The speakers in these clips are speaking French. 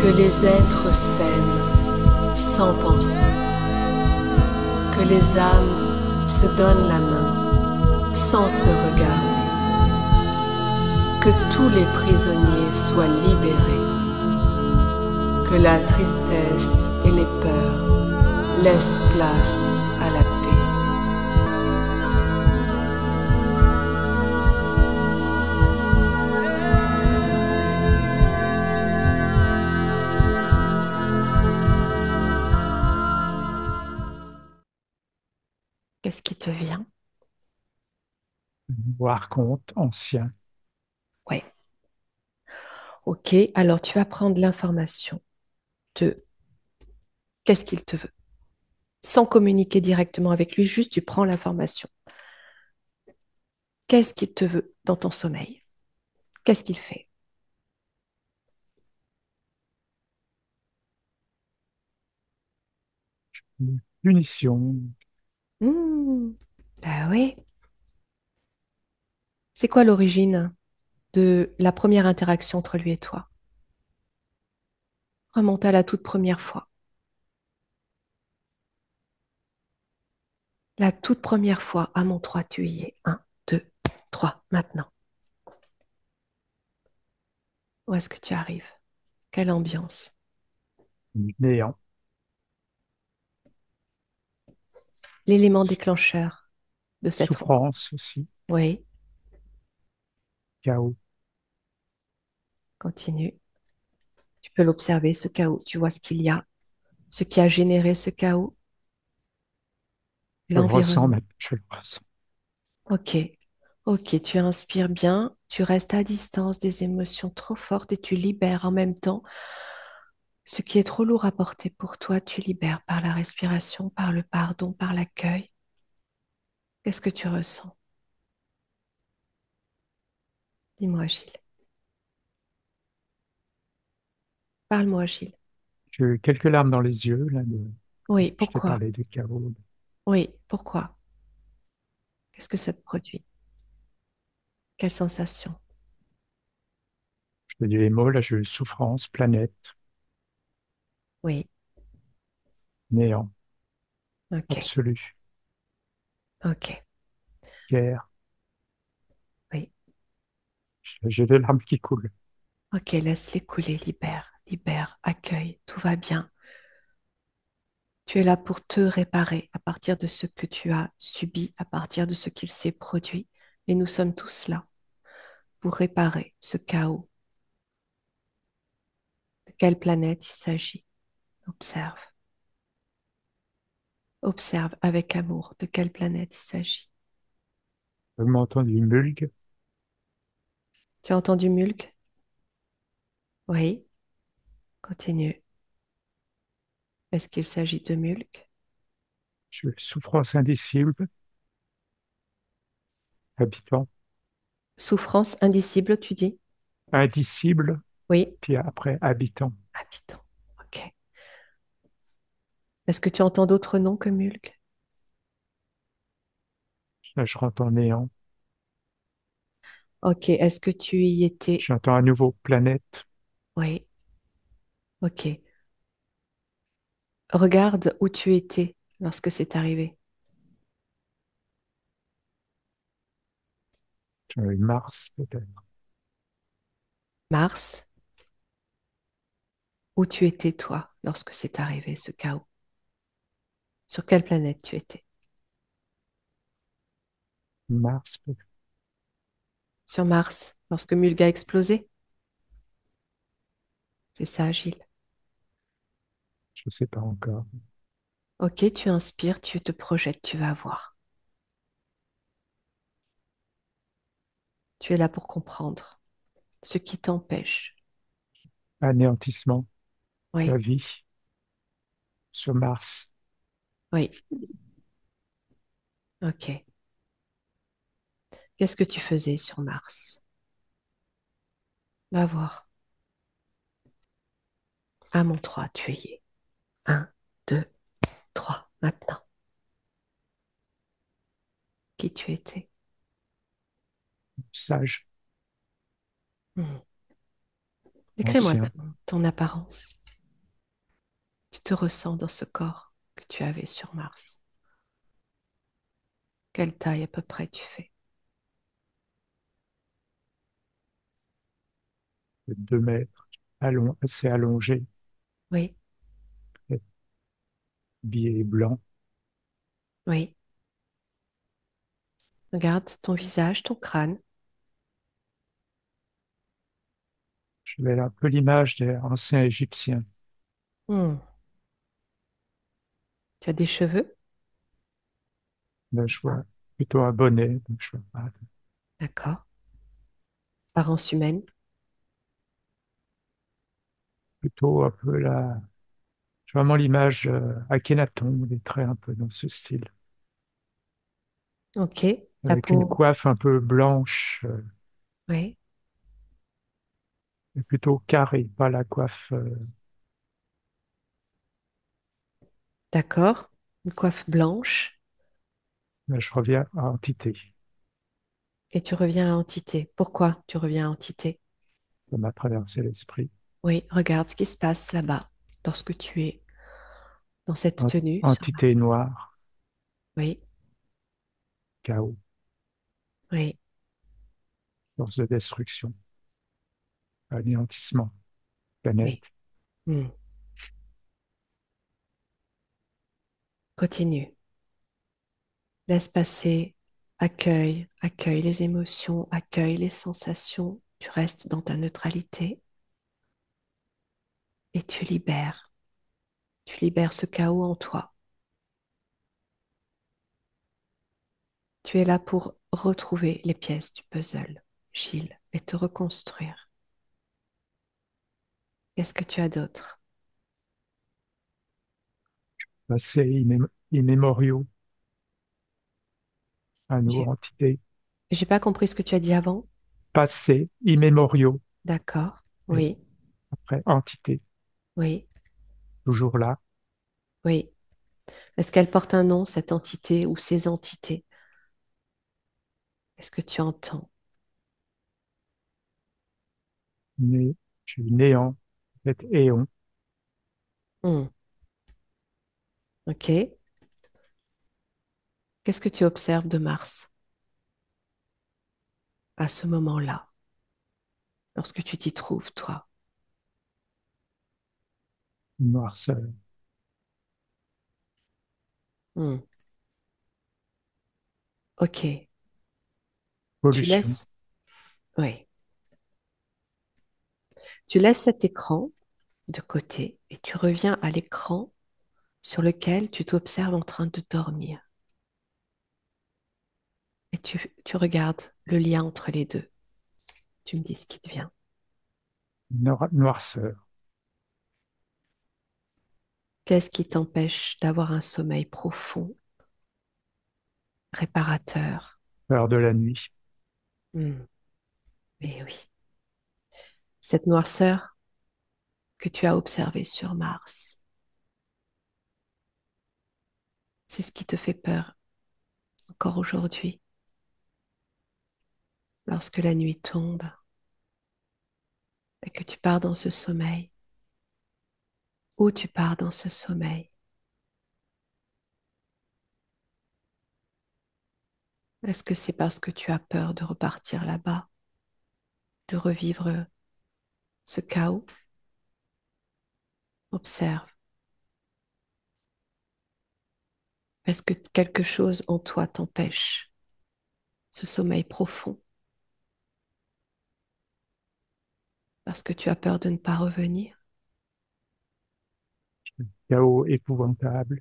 Que les êtres s'aiment sans penser, que les âmes se donnent la main sans se regarder, que tous les prisonniers soient libérés, que la tristesse et les peurs laissent place à la paix. Qu'est-ce qui te vient? Voir compte ancien. Ouais. Ok, alors tu vas prendre l'information de qu'est-ce qu'il te veut. Sans communiquer directement avec lui, juste tu prends l'information. Qu'est-ce qu'il te veut dans ton sommeil? Qu'est-ce qu'il fait? Punition. Hmm, bah oui. C'est quoi l'origine de la première interaction entre lui et toi? Remonte à la toute première fois. La toute première fois, à mon 3, tu y es. Un, 2, 3, maintenant. Où est-ce que tu arrives? Quelle ambiance? Néant. L'élément déclencheur de cette rencontre. Souffrance aussi. Oui, Chaos. continue. Tu peux l'observer, ce chaos. Tu vois ce qu'il y a, ce qui a généré ce chaos, Je le ressens l'environnement. maintenant. Je le ressens. Ok, ok, tu inspires bien, tu restes à distance des émotions trop fortes et tu libères en même temps ce qui est trop lourd à porter pour toi, tu libères par la respiration, par le pardon, par l'accueil. Qu'est-ce que tu ressens? Dis-moi, Gilles. Parle-moi, Gilles. J'ai eu quelques larmes dans les yeux, là, Oui, je t'ai pourquoi? parlé du chaos. Oui, pourquoi? Qu'est-ce que ça te produit? Quelle sensation? Je te dis les mots, là, j'ai eu souffrance, planète, Oui, néant, ok, absolu, ok, guerre. oui. J'ai des larmes qui coulent. Ok, laisse-les couler, libère, libère, accueille, tout va bien. Tu es là pour te réparer à partir de ce que tu as subi, à partir de ce qu'il s'est produit. Et nous sommes tous là pour réparer ce chaos. De quelle planète il s'agit? Observe. Observe avec amour de quelle planète il s'agit. Vous m'entendez mulgue, Tu as entendu Mulk? Oui, continue. Est-ce qu'il s'agit de Mulk? j'ai eu souffrance indicible, habitant, Souffrance indicible, tu dis? indicible, Oui, puis après habitant. habitant. Ok. Est-ce que tu entends d'autres noms que Mulk? Là, je rentre en néant. Ok. Est-ce que tu y étais? J'entends à nouveau planète. Oui. Ok. Regarde où tu étais lorsque c'est arrivé. J'ai eu Mars, peut-être. Mars, où tu étais toi lorsque c'est arrivé ce chaos? Sur quelle planète tu étais? Mars, peut-être. Sur Mars, lorsque Mulga a explosé? C'est ça, Gilles. Je ne sais pas encore. Ok, tu inspires, tu te projettes, tu vas voir. Tu es là pour comprendre ce qui t'empêche. Anéantissement, la Oui, vie sur Mars. oui, ok. Qu'est-ce que tu faisais sur Mars? Va voir. À mon 3, tu y es. Un, 2, 3. Maintenant. Qui tu étais? Sage, Hmm. Décris-moi ancien, ton apparence. Tu te ressens dans ce corps que tu avais sur Mars. Quelle taille à peu près tu fais? de 2 mètres, assez allongé, Oui, habillé blanc. oui. Regarde ton visage, ton crâne. J'avais un peu l'image des anciens Égyptiens. Hmm. Tu as des cheveux? Là, je vois plutôt un bonnet, donc je vois pas. D'accord. Apparence humaine. Plutôt un peu là, j'ai vraiment l'image Akhenaton, des traits un peu dans ce style, Ok. La avec une peau. coiffe un peu blanche, Oui. mais plutôt carrée, pas la coiffe. D'accord. Une coiffe blanche. Là, je reviens à entité. Et tu reviens à entité. Pourquoi tu reviens à entité? Ça m'a traversé l'esprit. Oui, regarde ce qui se passe là-bas lorsque tu es dans cette tenue sur Entité Mars. noire, Oui, chaos, oui, force de destruction, anéantissement, oui. planète. Hmm. Continue. Laisse passer. Accueille, accueille les émotions, accueille les sensations. Tu restes dans ta neutralité et tu libères. Tu libères ce chaos en toi. Tu es là pour retrouver les pièces du puzzle, Gilles, et te reconstruire. Qu'est-ce que tu as d'autre? Passés immémoriaux, à nous, J'ai entité. j'ai pas compris ce que tu as dit avant. Passés immémoriaux, D'accord. et Oui, après entité, oui, toujours là, oui. Est-ce qu'elle porte un nom, cette entité ou ces entités? Est-ce que tu entends? né, je suis néant, peut-être éon, Hmm. Ok. Qu'est-ce que tu observes de Mars à ce moment-là, lorsque tu t'y trouves, toi? noirceur, Hmm. Ok. Tu pollution, laisses, oui. Tu laisses cet écran de côté et tu reviens à l'écran sur lequel tu t'observes en train de dormir. Et tu regardes le lien entre les deux. Tu me dis ce qui te vient. noirceur, Qu'est-ce qui t'empêche d'avoir un sommeil profond, réparateur? peur de la nuit. Hmm. Eh oui. Cette noirceur que tu as observée sur Mars, c'est ce qui te fait peur encore aujourd'hui, lorsque la nuit tombe et que tu pars dans ce sommeil. Où tu pars dans ce sommeil? Est-ce que c'est parce que tu as peur de repartir là-bas, de revivre ce chaos? Observe. Est-ce que quelque chose en toi t'empêche ce sommeil profond parce que tu as peur de ne pas revenir? Chaos épouvantable,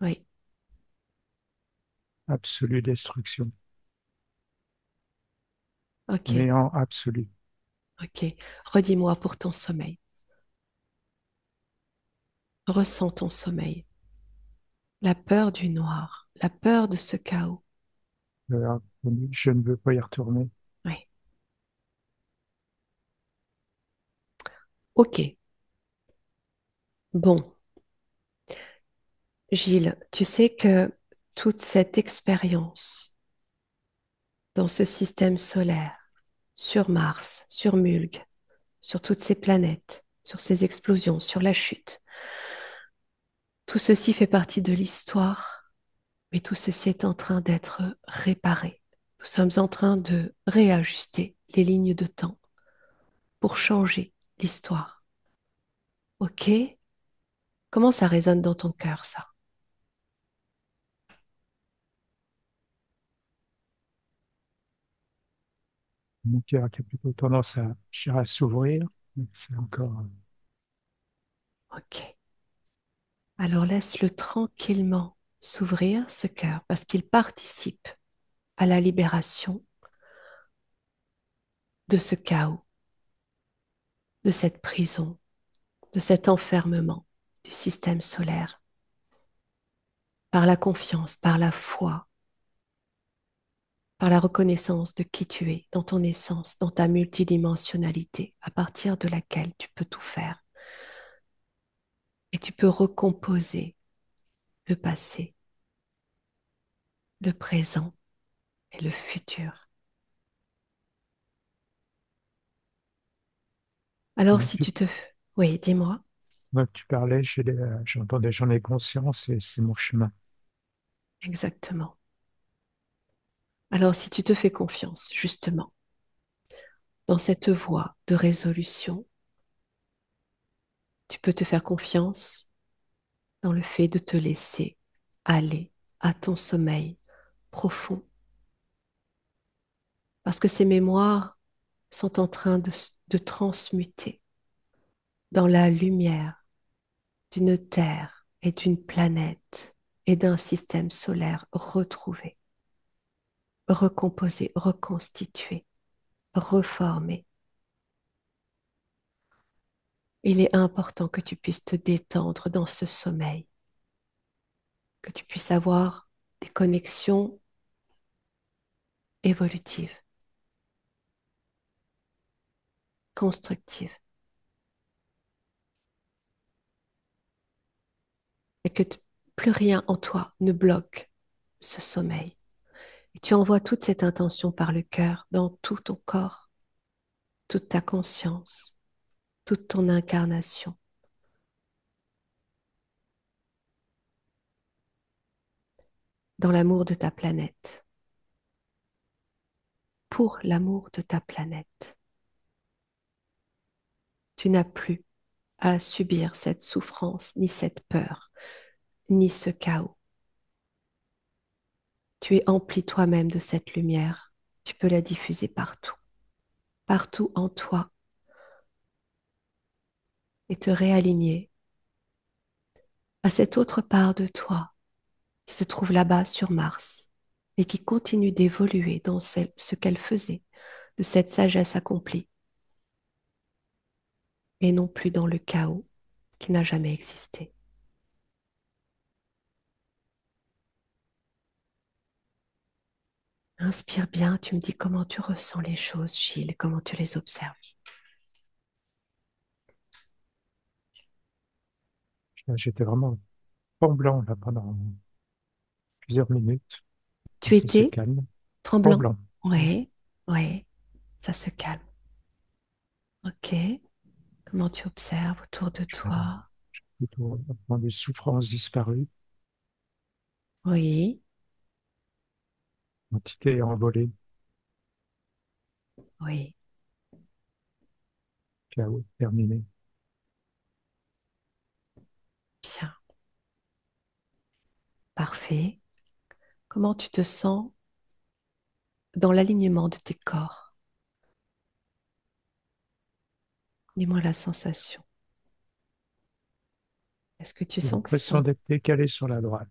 Oui, absolue destruction, ok, néant absolu. ok. Redis-moi pour ton sommeil. Ressens ton sommeil. La peur du noir, la peur de ce chaos. Je ne veux pas y retourner. Oui, ok. Bon, Gilles, tu sais que toute cette expérience dans ce système solaire, sur Mars, sur Mulg, sur toutes ces planètes, sur ces explosions, sur la chute. Tout ceci fait partie de l'histoire, mais tout ceci est en train d'être réparé. Nous sommes en train de réajuster les lignes de temps pour changer l'histoire. OK? Comment ça résonne dans ton cœur, ça? Mon cœur qui a plutôt tendance à, je dirais, à s'ouvrir. Mais c'est encore, OK. Alors laisse-le tranquillement s'ouvrir, ce cœur, parce qu'il participe à la libération de ce chaos, de cette prison, de cet enfermement du système solaire, par la confiance, par la foi, par la reconnaissance de qui tu es, dans ton essence, dans ta multidimensionnalité, à partir de laquelle tu peux tout faire. Et tu peux recomposer le passé, le présent et le futur. Alors moi, si tu te... Oui, dis-moi. tu parlais, j'entendais, j'en ai conscience et c'est mon chemin. Exactement. Alors si tu te fais confiance, justement, dans cette voie de résolution, tu peux te faire confiance dans le fait de te laisser aller à ton sommeil profond. Parce que ces mémoires sont en train de transmuter dans la lumière d'une Terre et d'une planète et d'un système solaire retrouvé, recomposé, reconstitué, reformé. Il est important que tu puisses te détendre dans ce sommeil, que tu puisses avoir des connexions évolutives, constructives, et que plus rien en toi ne bloque ce sommeil. Et tu envoies toute cette intention par le cœur dans tout ton corps, toute ta conscience, toute ton incarnation, dans l'amour de ta planète, pour l'amour de ta planète. Tu n'as plus à subir cette souffrance, ni cette peur, ni ce chaos. Tu es empli toi-même de cette lumière. Tu peux la diffuser partout, partout en toi, et te réaligner à cette autre part de toi qui se trouve là-bas sur Mars et qui continue d'évoluer dans ce qu'elle faisait de cette sagesse accomplie et non plus dans le chaos qui n'a jamais existé. Inspire bien, tu me dis comment tu ressens les choses, Gilles, comment tu les observes. J'étais vraiment tremblant là pendant plusieurs minutes. Et Tu ça se étais calme. tremblant? Tremblant. Ouais. Oui, oui, ça se calme. Ok, comment tu observes autour de Je suis toi? plutôt dans des souffrances disparues, Oui, entité envolée, oui, chaos terminé. bien, parfait. Comment tu te sens dans l'alignement de tes corps? Dis-moi la sensation. Est-ce que tu J'ai sens que l'impression c'est d'être décalé sur la droite.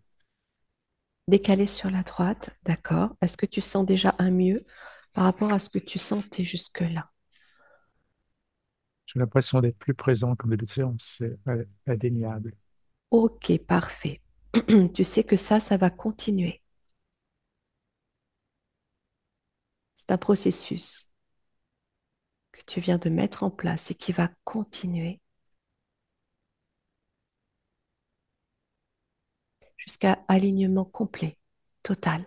décalé sur la droite? D'accord. Est-ce que tu sens déjà un mieux par rapport à ce que tu sentais jusque-là? J'ai l'impression d'être plus présent comme de séance, c'est indéniable. Ok, parfait. Tu sais que ça va continuer. C'est un processus que tu viens de mettre en place et qui va continuer jusqu'à alignement complet, total.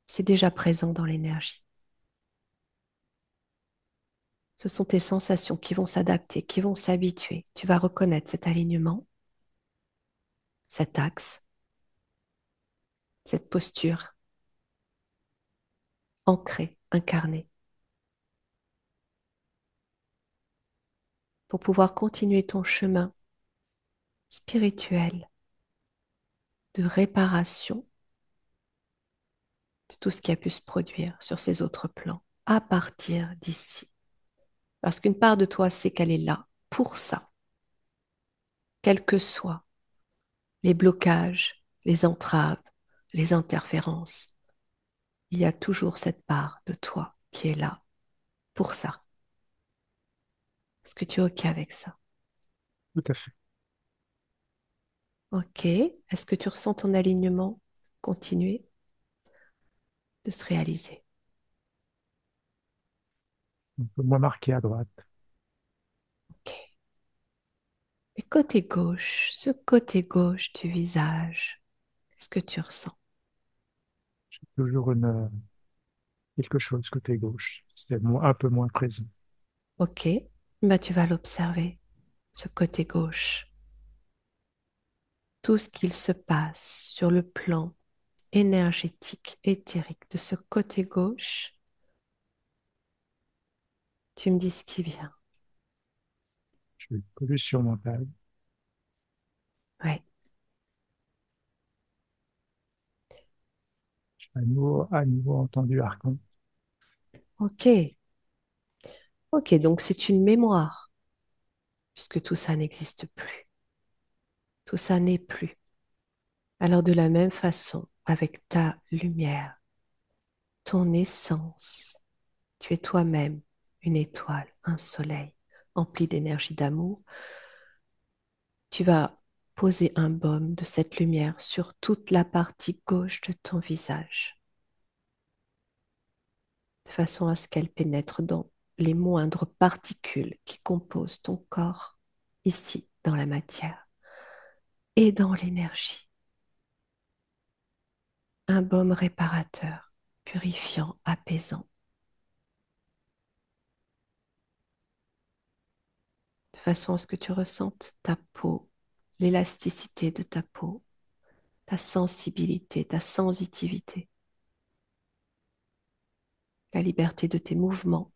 C'est déjà présent dans l'énergie. Ce sont tes sensations qui vont s'adapter, qui vont s'habituer. Tu vas reconnaître cet alignement, cet axe, cette posture ancrée, incarnée, pour pouvoir continuer ton chemin spirituel de réparation de tout ce qui a pu se produire sur ces autres plans à partir d'ici. Parce qu'une part de toi sait qu'elle est là pour ça, quels que soient les blocages, les entraves, les interférences. Il y a toujours cette part de toi qui est là pour ça. Est-ce que tu es OK avec ça? Tout à fait. OK. Est-ce que tu ressens ton alignement continuer de se réaliser? Un peu moins marqué à droite. OK. Et côté gauche, ce côté gauche du visage, qu'est-ce que tu ressens? Toujours quelque chose côté gauche. C'est un peu moins présent. OK. Bah, tu vas l'observer, ce côté gauche. Tout ce qu'il se passe sur le plan énergétique, éthérique de ce côté gauche, tu me dis ce qui vient. J'ai pollution mentale. Oui. J'ai à nouveau entendu Archon. OK. OK, donc c'est une mémoire, puisque tout ça n'existe plus. Tout ça n'est plus. Alors de la même façon, avec ta lumière, ton essence, tu es toi-même une étoile, un soleil empli d'énergie d'amour. Tu vas poser un baume de cette lumière sur toute la partie gauche de ton visage, de façon à ce qu'elle pénètre dans les moindres particules qui composent ton corps, ici, dans la matière et dans l'énergie. Un baume réparateur, purifiant, apaisant, de façon à ce que tu ressentes ta peau, l'élasticité de ta peau, ta sensibilité, ta sensitivité, la liberté de tes mouvements.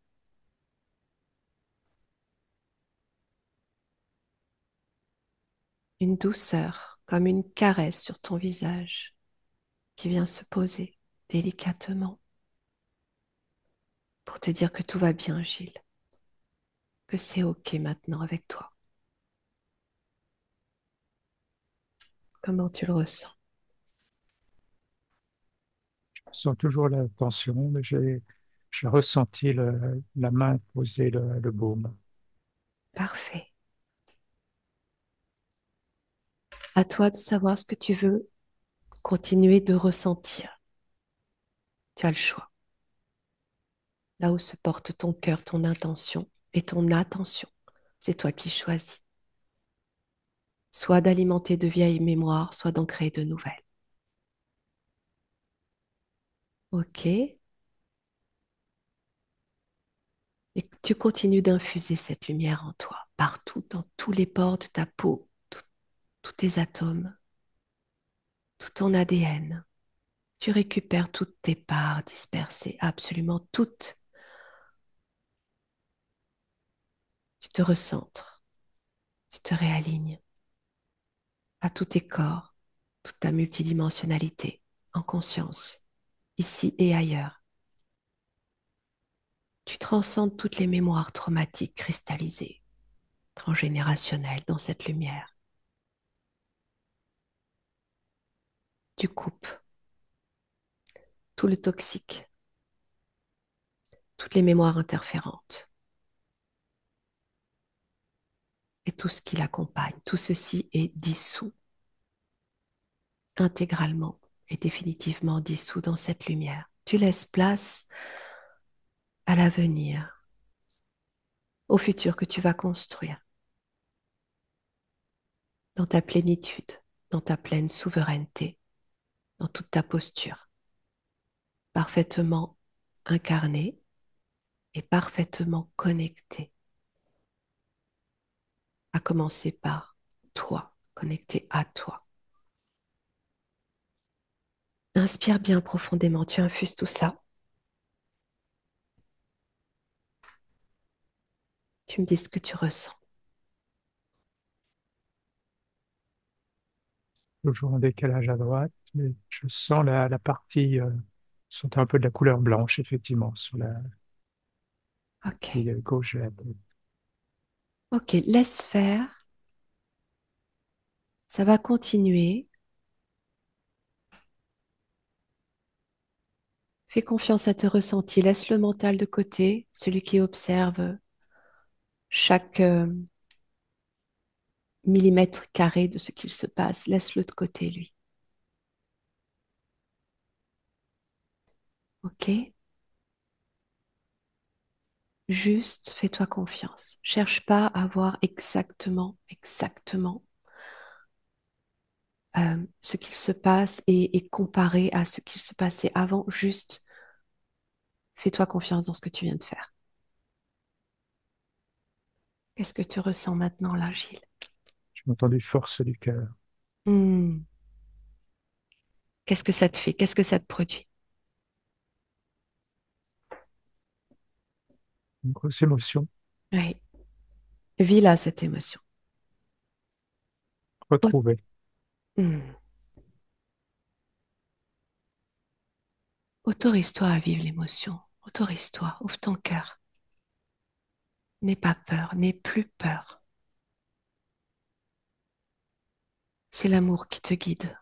Une douceur, comme une caresse sur ton visage qui vient se poser délicatement pour te dire que tout va bien, Gilles, que c'est OK maintenant avec toi. Comment tu le ressens? Je sens toujours la tension, mais j'ai ressenti la main poser le baume. Parfait. À toi de savoir ce que tu veux continuer de ressentir. Tu as le choix. Là où se porte ton cœur, ton intention et ton attention, c'est toi qui choisis. Soit d'alimenter de vieilles mémoires, soit d'en créer de nouvelles. OK. Et tu continues d'infuser cette lumière en toi, partout, dans tous les pores de ta peau, tous tes atomes, tout ton ADN. Tu récupères toutes tes parts dispersées, absolument toutes. Tu te recentres, tu te réalignes à tous tes corps, toute ta multidimensionnalité, en conscience, ici et ailleurs. Tu transcendes toutes les mémoires traumatiques cristallisées, transgénérationnelles dans cette lumière. Tu coupes tout le toxique, toutes les mémoires interférentes et tout ce qui l'accompagne. Tout ceci est dissous, intégralement et définitivement dissous dans cette lumière. Tu laisses place à l'avenir, au futur que tu vas construire, dans ta plénitude, dans ta pleine souveraineté, dans toute ta posture, parfaitement incarnée, et parfaitement connecté, à commencer par toi, connecté à toi. Inspire bien profondément, tu infuses tout ça. Tu me dis ce que tu ressens. Toujours en décalage à droite, mais je sens la partie, sont un peu de la couleur blanche, effectivement, sur la Ok, partie gauche de la tête. ok, laisse faire. Ça va continuer. Fais confiance à tes ressentis. Laisse le mental de côté, celui qui observe chaque millimètre carré de ce qu'il se passe. Laisse-le de côté, lui. Ok? Juste fais-toi confiance. Cherche pas à voir exactement ce qu'il se passe et comparer à ce qu'il se passait avant. Juste fais-toi confiance dans ce que tu viens de faire. Qu'est-ce que tu ressens maintenant là, Gilles? J'ai entendu force du cœur, Hmm. Qu'est-ce que ça te fait? Qu'est-ce que ça te produit? une grosse émotion Oui, vis là cette émotion. Au- retrouvée. Hmm. Autorise-toi à vivre l'émotion. Autorise-toi, ouvre ton cœur. N'aie pas peur, n'aie plus peur. C'est l'amour qui te guide.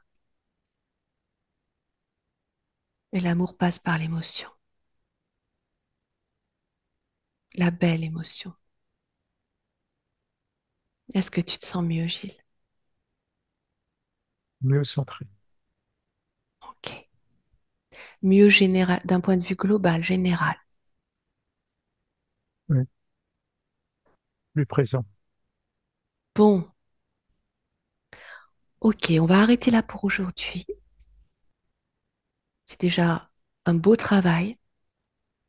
Et l'amour passe par l'émotion, la belle émotion. Est-ce que tu te sens mieux, Gilles? Mieux centré. Ok. Mieux général, d'un point de vue global, général. Oui, plus présent. Bon, ok, on va arrêter là pour aujourd'hui. C'est déjà un beau travail.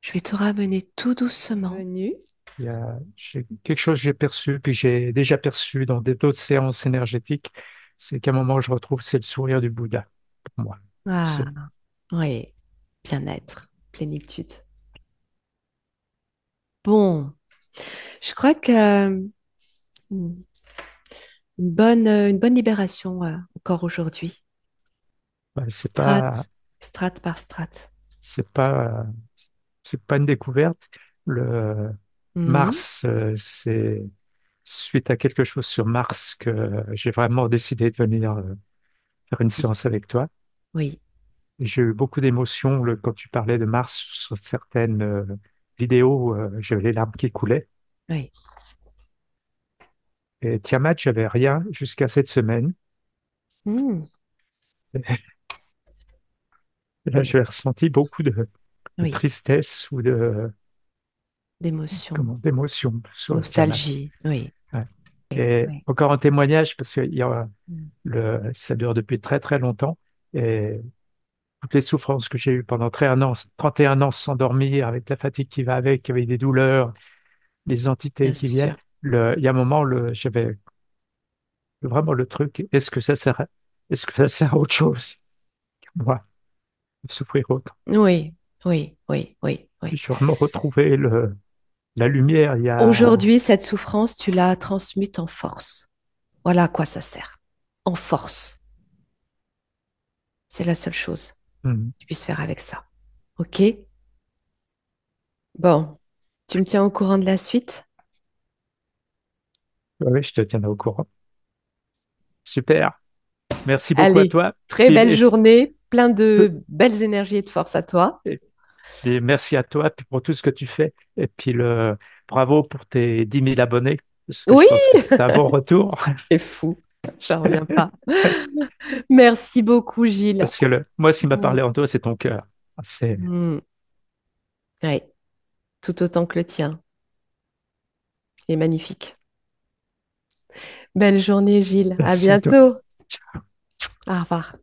Je vais te ramener tout doucement. Venu. Quelque chose que j'ai perçu, puis j'ai déjà perçu dans d'autres séances énergétiques, c'est qu'à un moment, je retrouve, c'est le sourire du Bouddha, pour moi. Ah, C'est oui, bien-être, plénitude. Bon, je crois que une bonne libération encore aujourd'hui. bah, Strate, strate par strate. c'est pas, c'est pas une découverte. Le Mhm. Mars, c'est suite à quelque chose sur Mars que j'ai vraiment décidé de venir faire une séance avec toi. Oui, Et j'ai eu beaucoup d'émotions quand tu parlais de Mars sur certaines vidéos. J'avais les larmes qui coulaient. oui. Et Tiamat, j'avais rien jusqu'à cette semaine. Mhm. Et là, j'ai ressenti beaucoup de Oui, tristesse ou d'émotion, d'émotion sur le Tiamat. nostalgie. Oui, Ouais. oui, Et oui. encore un témoignage, parce que Mhm. ça dure depuis très très longtemps. Et toutes les souffrances que j'ai eues pendant 31 ans sans dormir, avec la fatigue qui va avec des douleurs, les entités Bien qui viennent, sûr. il y a un moment, j'avais vraiment le truc, est-ce que ça sert à autre chose que moi, de souffrir autre? Oui, oui, oui, oui, Puis oui. je suis vraiment retrouvé la lumière, il y a Aujourd'hui, cette souffrance, tu la transmutes en force. Voilà à quoi ça sert. En force. C'est la seule chose que hmm, tu puisses faire avec ça. OK? Bon, tu me tiens au courant de la suite? ouais, je te tiendrai au courant. Super. Merci beaucoup à Allez, toi. très Puis, belle journée, plein de belles énergies et de force à toi. et- et merci à toi puis pour tout ce que tu fais. Et puis bravo pour tes 10 000 abonnés, parce que je Oui, pense que c'est un bon retour. c'est fou. J'en reviens pas. Merci beaucoup, Gilles. Parce que moi, ce qui m'a Mm. parlé en toi, c'est ton cœur. C'est Mm. Ouais, tout autant que le tien. Il est magnifique. Belle journée, Gilles. À Merci à toi. bientôt. Au revoir.